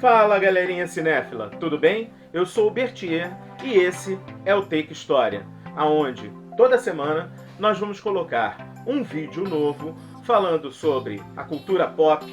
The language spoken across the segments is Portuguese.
Fala galerinha cinéfila, tudo bem? Eu sou o Bertier e esse é o Take História, aonde toda semana nós vamos colocar um vídeo novo falando sobre a cultura pop,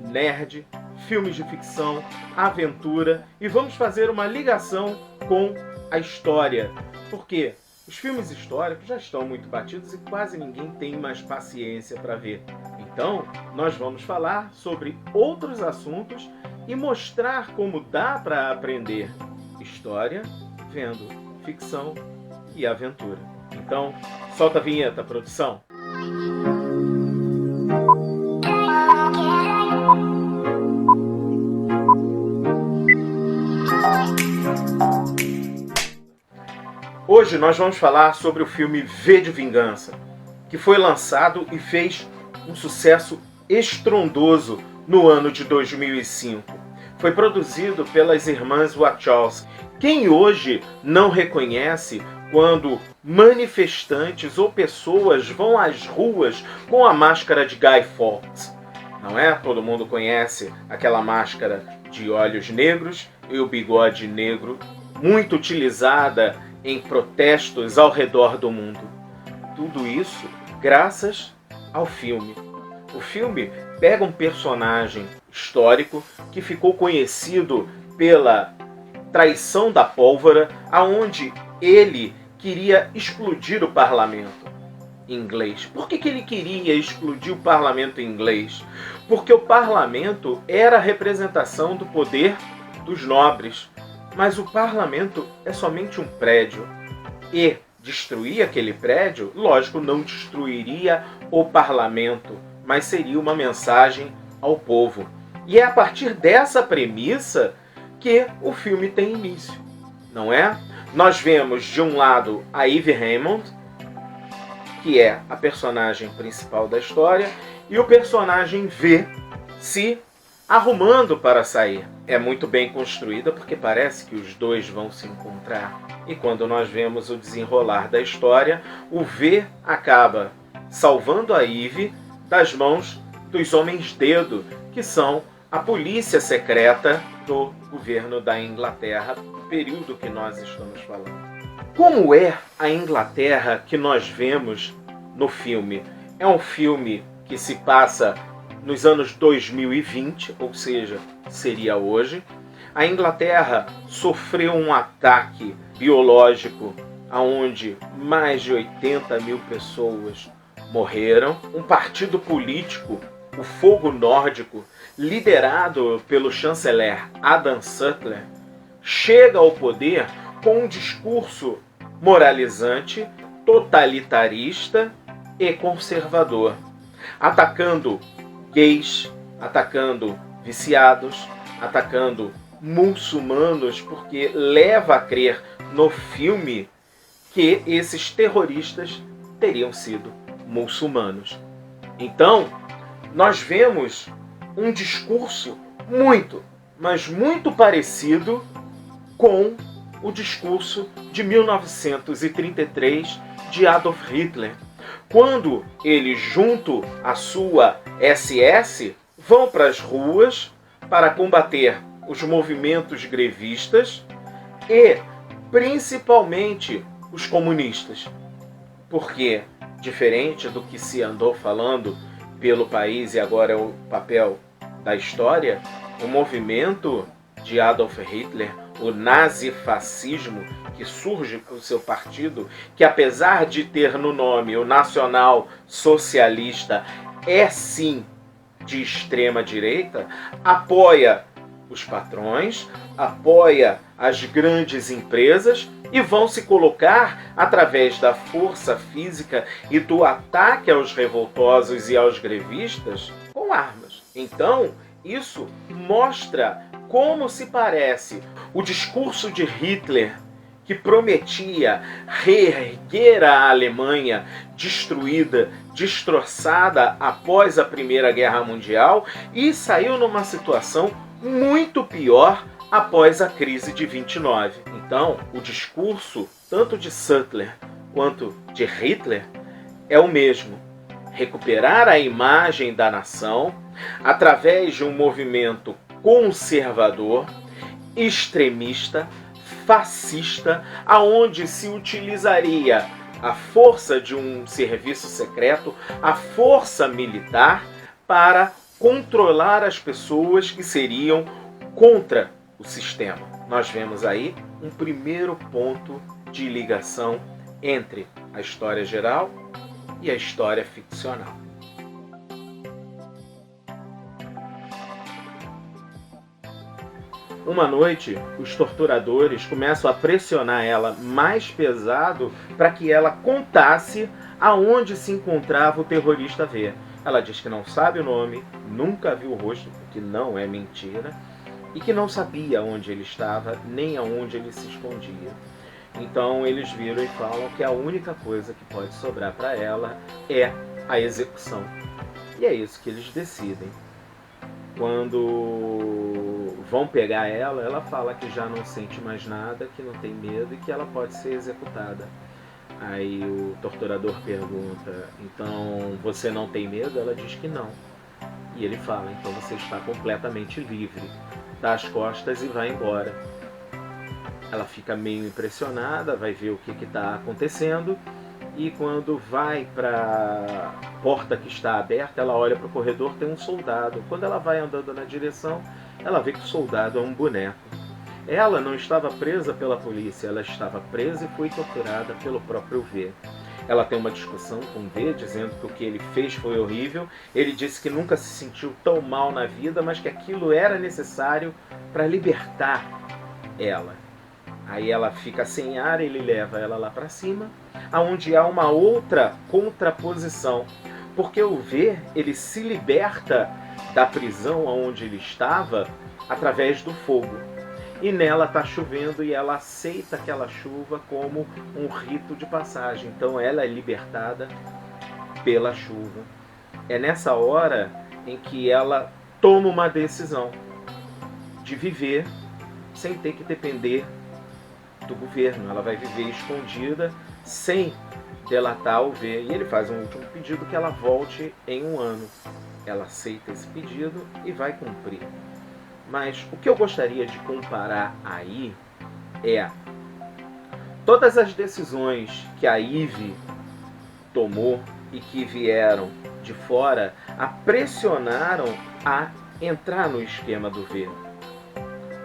nerd, filmes de ficção, aventura e vamos fazer uma ligação com a história, porque os filmes históricos já estão muito batidos e quase ninguém tem mais paciência para ver. Então, nós vamos falar sobre outros assuntos e mostrar como dá para aprender história vendo ficção e aventura. Então, solta a vinheta, produção. Hoje nós vamos falar sobre o filme V de Vingança, que foi lançado e fez um sucesso estrondoso no ano de 2005. Foi produzido pelas irmãs Wachowski. Quem hoje não reconhece quando manifestantes ou pessoas vão às ruas com a máscara de Guy Fawkes? Não é? Todo mundo conhece aquela máscara de olhos negros e o bigode negro, muito utilizada em protestos ao redor do mundo. Tudo isso graças ao filme. O filme pega um personagem histórico que ficou conhecido pela traição da pólvora, aonde ele queria explodir o parlamento inglês. Por que ele queria explodir o parlamento inglês? Porque o parlamento era a representação do poder dos nobres. Mas o parlamento é somente um prédio. E destruir aquele prédio, lógico, não destruiria o parlamento, mas seria uma mensagem ao povo. E é a partir dessa premissa que o filme tem início, não é? Nós vemos de um lado a Ivy Hammond, que é a personagem principal da história, e o personagem V se arrumando para sair. É muito bem construída porque parece que os dois vão se encontrar. E quando nós vemos o desenrolar da história, o V acaba salvando a Ivy das mãos dos Homens-Dedo, que são a polícia secreta do governo da Inglaterra, no período que nós estamos falando. Como é a Inglaterra que nós vemos no filme? É um filme que se passa nos anos 2020, ou seja, seria hoje. A Inglaterra sofreu um ataque biológico onde mais de 80 mil pessoas morreram. Um partido político, o Fogo Nórdico, liderado pelo chanceler Adam Sutler, chega ao poder com um discurso moralizante, totalitarista e conservador, atacando gays, atacando viciados, atacando muçulmanos, porque leva a crer no filme que esses terroristas teriam sido muçulmanos. Então, nós vemos um discurso muito, mas muito parecido com o discurso de 1933 de Adolf Hitler, quando ele, junto à sua SS, vão para as ruas para combater os movimentos grevistas e, principalmente, os comunistas. Porque, diferente do que se andou falando pelo país e agora é o papel da história, o movimento de Adolf Hitler, o nazifascismo, que surge com o seu partido, que apesar de ter no nome o nacional socialista, é sim de extrema direita, apoia os patrões, apoia as grandes empresas e vão se colocar através da força física e do ataque aos revoltosos e aos grevistas com armas. Então, isso mostra como se parece o discurso de Hitler, que prometia reerguer a Alemanha destruída, destroçada após a Primeira Guerra Mundial, e saiu numa situação muito pior após a crise de 29. Então, o discurso tanto de Sutler quanto de Hitler é o mesmo: recuperar a imagem da nação através de um movimento conservador, extremista, fascista, aonde se utilizaria a força de um serviço secreto, a força militar, para controlar as pessoas que seriam contra o sistema. Nós vemos aí um primeiro ponto de ligação entre a história geral e a história ficcional. Uma noite, os torturadores começam a pressionar ela mais pesado para que ela contasse aonde se encontrava o terrorista V. Ela diz que não sabe o nome, nunca viu o rosto, o que não é mentira, e que não sabia onde ele estava, nem aonde ele se escondia. Então eles viram e falam que a única coisa que pode sobrar para ela é a execução. E é isso que eles decidem. Quando vão pegar ela, ela fala que já não sente mais nada, que não tem medo e que ela pode ser executada. Aí o torturador pergunta, então você não tem medo? Ela diz que não. E ele fala, então você está completamente livre. Dá as costas e vai embora. Ela fica meio impressionada, vai ver o que está acontecendo. E quando vai para a porta que está aberta, ela olha para o corredor, tem um soldado. Quando ela vai andando na direção, ela vê que o soldado é um boneco. Ela não estava presa pela polícia, ela estava presa e foi torturada pelo próprio V. Ela tem uma discussão com o V, dizendo que o que ele fez foi horrível. Ele disse que nunca se sentiu tão mal na vida, mas que aquilo era necessário para libertar ela. Aí ela fica sem ar, ele leva ela lá para cima, aonde há uma outra contraposição. Porque o V, ele se liberta da prisão onde ele estava através do fogo. E nela está chovendo e ela aceita aquela chuva como um rito de passagem. Então ela é libertada pela chuva. É nessa hora em que ela toma uma decisão de viver sem ter que depender do governo. Ela vai viver escondida, sem delatar o V. E ele faz um último pedido, que ela volte em 1 ano. Ela aceita esse pedido e vai cumprir. Mas o que eu gostaria de comparar aí é todas as decisões que a Eve tomou e que vieram de fora a pressionaram a entrar no esquema do V.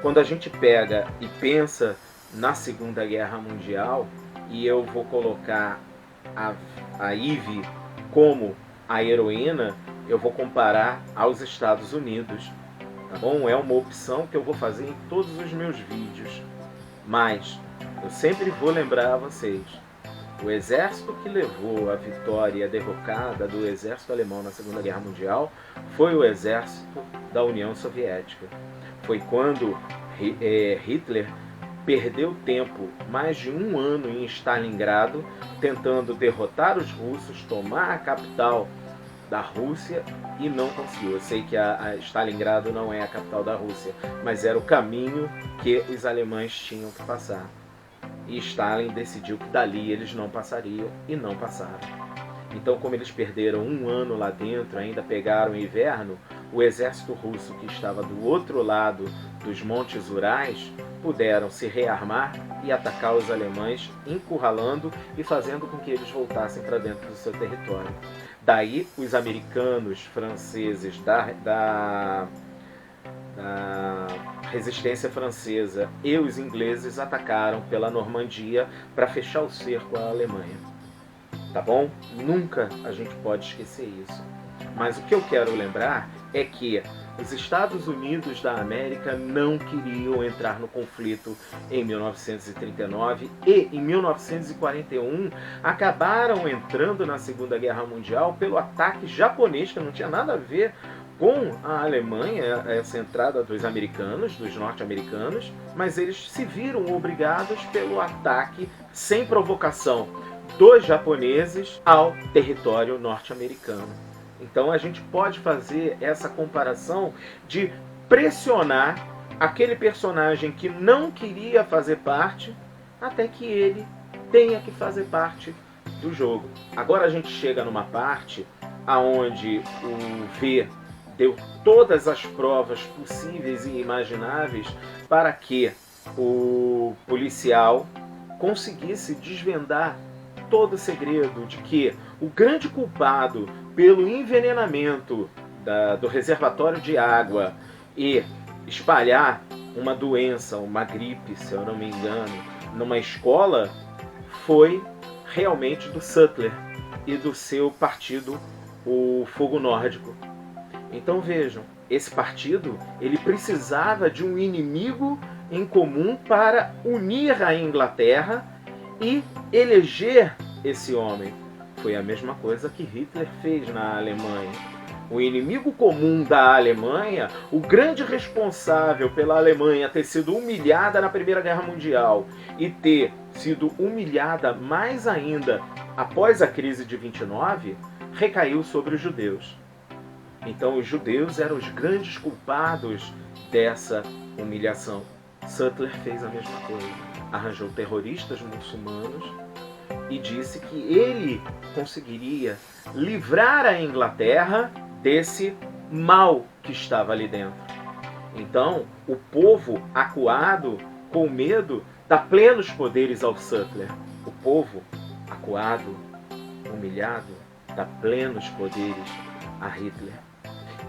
Quando a gente pega e pensa na Segunda Guerra Mundial, e eu vou colocar a Eve como a heroína, eu vou comparar aos Estados Unidos. Tá bom? É uma opção que eu vou fazer em todos os meus vídeos. Mas eu sempre vou lembrar a vocês. O exército que levou a vitória e a derrocada do exército alemão na Segunda Guerra Mundial foi o exército da União Soviética. Foi quando Hitler perdeu tempo, mais de 1 ano em Stalingrado, tentando derrotar os russos, tomar a capital da Rússia, e não conseguiu. Eu sei que a Stalingrado não é a capital da Rússia, mas era o caminho que os alemães tinham que passar. E Stalin decidiu que dali eles não passariam, e não passaram. Então, como eles perderam 1 ano lá dentro, ainda pegaram o inverno, o exército russo que estava do outro lado dos Montes Urais puderam se rearmar e atacar os alemães, encurralando e fazendo com que eles voltassem para dentro do seu território. Daí, os americanos, franceses da resistência francesa e os ingleses atacaram pela Normandia para fechar o cerco à Alemanha. Tá bom? Nunca a gente pode esquecer isso. Mas o que eu quero lembrar é que os Estados Unidos da América não queriam entrar no conflito em 1939 e em 1941 acabaram entrando na Segunda Guerra Mundial pelo ataque japonês, que não tinha nada a ver com a Alemanha, essa entrada dos americanos, dos norte-americanos, mas eles se viram obrigados pelo ataque sem provocação dos japoneses ao território norte-americano. Então a gente pode fazer essa comparação de pressionar aquele personagem que não queria fazer parte, até que ele tenha que fazer parte do jogo. Agora a gente chega numa parte aonde o V deu todas as provas possíveis e imagináveis para que o policial conseguisse desvendar todo o segredo de que o grande culpado pelo envenenamento do reservatório de água e espalhar uma doença, uma gripe, se eu não me engano, numa escola, foi realmente do Sattler e do seu partido, o Fogo Nórdico. Então vejam, esse partido ele precisava de um inimigo em comum para unir a Inglaterra e eleger esse homem. Foi a mesma coisa que Hitler fez na Alemanha. O inimigo comum da Alemanha, o grande responsável pela Alemanha ter sido humilhada na Primeira Guerra Mundial e ter sido humilhada mais ainda após a crise de 29, recaiu sobre os judeus. Então os judeus eram os grandes culpados dessa humilhação. Sattler fez a mesma coisa. Arranjou terroristas muçulmanos e disse que ele conseguiria livrar a Inglaterra desse mal que estava ali dentro. Então, o povo, acuado, com medo, dá plenos poderes ao Sattler. O povo, acuado, humilhado, dá plenos poderes a Hitler.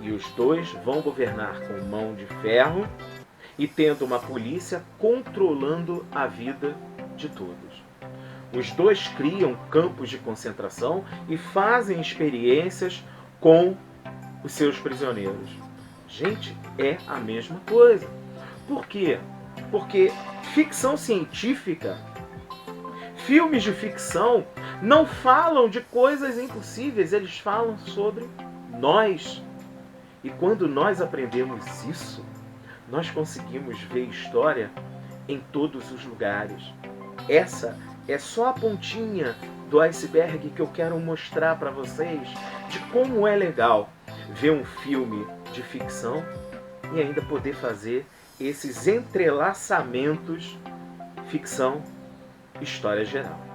E os dois vão governar com mão de ferro e tendo uma polícia controlando a vida de todos. Os dois criam campos de concentração e fazem experiências com os seus prisioneiros. Gente, é a mesma coisa. Por quê? Porque ficção científica, filmes de ficção, não falam de coisas impossíveis, eles falam sobre nós. E quando nós aprendemos isso, nós conseguimos ver história em todos os lugares. Essa é só a pontinha do iceberg que eu quero mostrar para vocês de como é legal ver um filme de ficção e ainda poder fazer esses entrelaçamentos ficção, história geral.